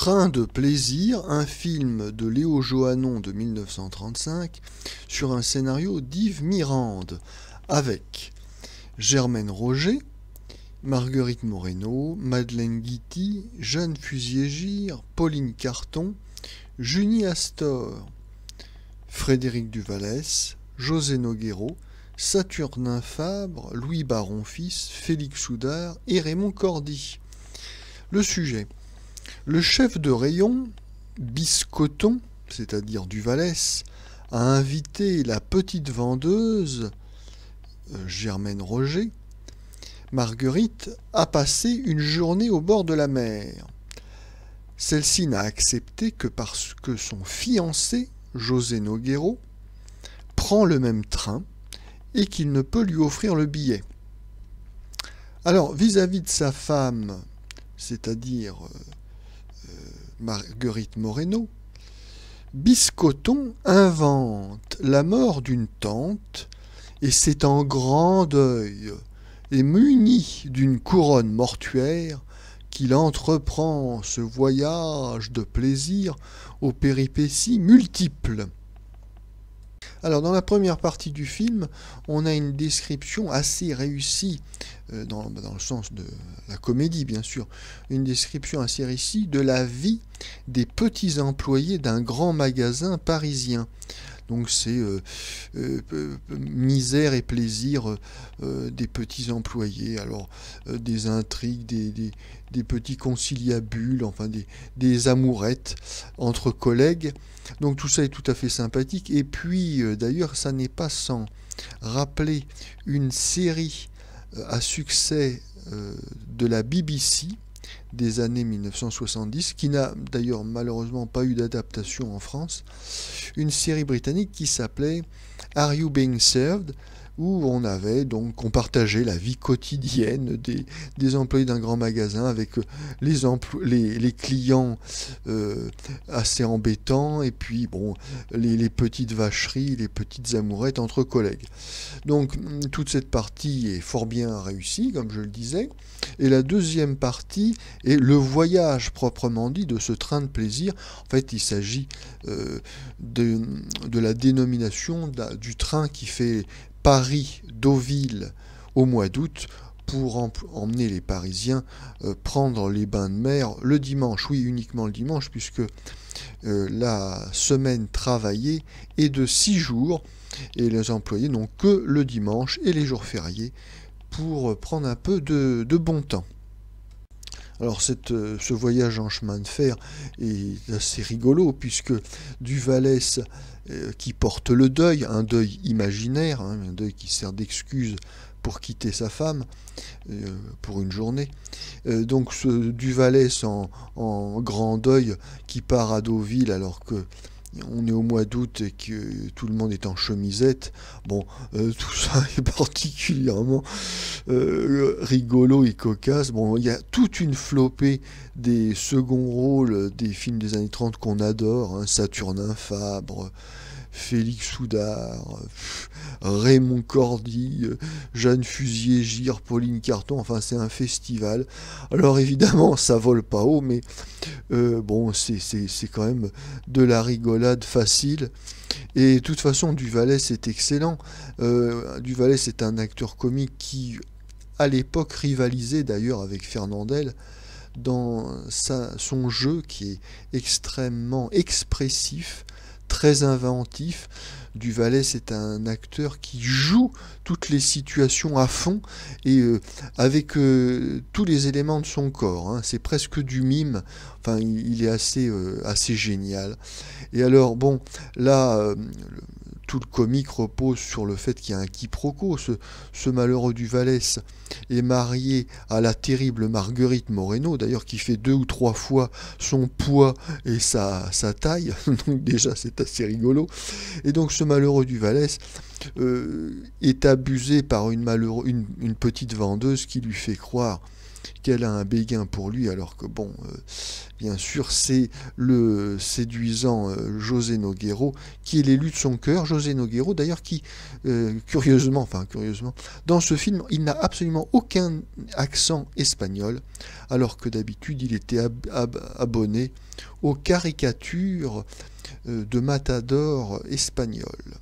Train de plaisir, un film de Léo Johannon de 1935 sur un scénario d'Yves Mirande avec Germaine Roger, Marguerite Moreno, Madeleine Guity, Jeanne Fuslier-Gire, Pauline Carton, Junie Astor, Frédéric Duvallès, José Nogueiro, Saturnin Fabre, Louis Baron-Fils, Félix Soudard et Raymond Cordy. Le sujet: le chef de rayon, Biscoton, c'est-à-dire Duvallès, a invité la petite vendeuse, Germaine Roger, Marguerite, à passer une journée au bord de la mer. Celle-ci n'a accepté que parce que son fiancé, José Nogueiro, prend le même train et qu'il ne peut lui offrir le billet. Alors, vis-à-vis de sa femme, c'est-à-dire Marguerite Moreno, Biscoton invente la mort d'une tante et c'est en grand deuil et muni d'une couronne mortuaire qu'il entreprend ce voyage de plaisir aux péripéties multiples. Alors, dans la première partie du film, on a une description assez réussie, dans le sens de la comédie bien sûr, une description assez réussie de la vie des petits employés d'un grand magasin parisien. Donc c'est misère et plaisir des petits employés, alors des intrigues, des petits conciliabules, enfin des amourettes entre collègues. Donc tout ça est tout à fait sympathique. Et puis d'ailleurs ça n'est pas sans rappeler une série à succès de la BBC des années 1970, qui n'a d'ailleurs malheureusement pas eu d'adaptation en France, une série britannique qui s'appelait Are You Being Served, où on partageait la vie quotidienne des employés d'un grand magasin avec les clients assez embêtants et puis bon les petites vacheries, les petites amourettes entre collègues. Donc toute cette partie est fort bien réussie, comme je le disais, et la deuxième partie est le voyage proprement dit de ce train de plaisir. En fait, il s'agit de la dénomination du train qui fait Paris-Deauville au mois d'août pour emmener les Parisiens prendre les bains de mer le dimanche. Oui, uniquement le dimanche, puisque la semaine travaillée est de 6 jours et les employés n'ont que le dimanche et les jours fériés pour prendre un peu de bon temps. Alors ce voyage en chemin de fer est assez rigolo puisque Duvallès qui porte le deuil, un deuil imaginaire, un deuil qui sert d'excuse pour quitter sa femme pour une journée. Donc ce Duvallès en grand deuil qui part à Deauville alors que on est au mois d'août et que tout le monde est en chemisette. Bon, tout ça est particulièrement rigolo et cocasse. Bon, il y a toute une flopée des seconds rôles des films des années 30 qu'on adore, hein, Saturnin Fabre, Félix Soudard, Raymond Cordy, Jeanne Fuslier-Gire, Pauline Carton, enfin c'est un festival. Alors évidemment ça vole pas haut, mais bon c'est quand même de la rigolade facile. Et de toute façon Duvallès est excellent. Duvallès est un acteur comique qui à l'époque rivalisait d'ailleurs avec Fernandel dans son jeu qui est extrêmement expressif, très inventif. Duvallès est un acteur qui joue toutes les situations à fond et avec tous les éléments de son corps, hein. C'est presque du mime. Enfin, il est assez génial. Et alors, bon, là, tout le comique repose sur le fait qu'il y a un quiproquo. Ce malheureux Duvallès est marié à la terrible Marguerite Moreno, d'ailleurs qui fait 2 ou 3 fois son poids et sa taille, donc déjà c'est assez rigolo. Et donc ce malheureux Duvallès est abusé par une petite vendeuse qui lui fait croire qu'elle a un béguin pour lui, alors que bon, bien sûr, c'est le séduisant José Nogueiro qui est l'élu de son cœur. José Nogueiro, d'ailleurs, qui, curieusement, dans ce film, il n'a absolument aucun accent espagnol, alors que d'habitude, il était abonné aux caricatures de matadors espagnols.